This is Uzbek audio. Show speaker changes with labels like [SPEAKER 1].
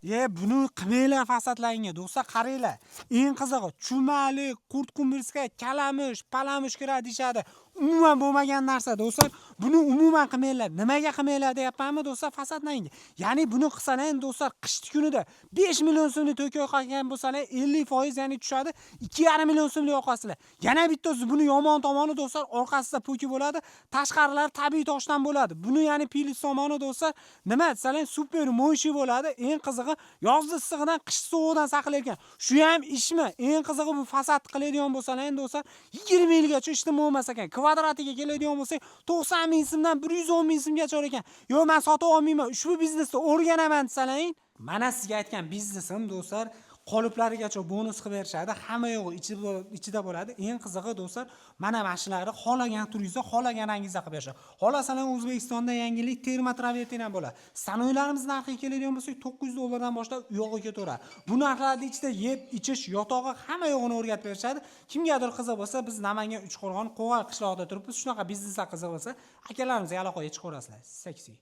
[SPEAKER 1] Buni qilmanglar fasadlaringga, do'stlar, qaranglar. Eng qizig'i, chumali, qurt qumburska, kalamush, palamush kiradi deyshadi. Umuman bo'lmagan narsa, do'stlar. Buni umuman qilmanglar. Nimaga qilmanglar deyapmanmi, do'stlar, fasadlaringga. Ya'ni buni qilsalar, do'stlar, qishki kunida 5 million so'mni to'kay qolgan bo'lsalar, 50% ya'ni tushadi, 2,5 million so'mlik yo'qasizlar. Yana bittasi buni yomon tomoni, do'stlar, orqasida po'ki bo'ladi, tashqarilari tabiiy toshdan bo'ladi. Buni ya'ni plyus tomoni, do'stlar, nima desalar, super mo'yshi bo'ladi. Eng qizig'i, yozda issig'idan, qish sovuqdan saqlaydigan. Shu ham ishmi? Eng qizig'i, bu fasad qiladigan bo'lsalar, do'stlar, 20 yilgacha ishtim bo'lmas ekan. Kvadratiga keladigan bo'lsak, 90 ming so'mdan 110 ming so'mgacha olar ekan. Yo'q, men sotib olmayman. Ushbu biznesni o'rganaman desalaring, mana sizga aytgan biznesim, do'stlar, qoliplarigacha bonus qilib berishadi. Hamma yo'g'i ichida bo'ladi. Eng qizig'i, do'stlar, mana mashinalari xohlagan turingizda, xohlagan rangingizda qilib berishadi. Xolasalar O'zbekistonda yangilik termotravertin ham bo'ladi. Stanoylarimiz narxiga keladigan bo'lsak, $900 dan boshlab u yo'g'iga ketaveradi. Bu narxlarda ichida yeb, ichish, yotog'i hamma yo'g'ini o'rgatib berishadi. Kimgadir qiziq bo'lsa, biz Namangan Uchqo'rg'on Qo'g'ar qishlog'ida turibmiz. Shunaqa bizneslar qiziq bo'lsa, akalarimizga aloqaga chiqaverasizlar. Seksi.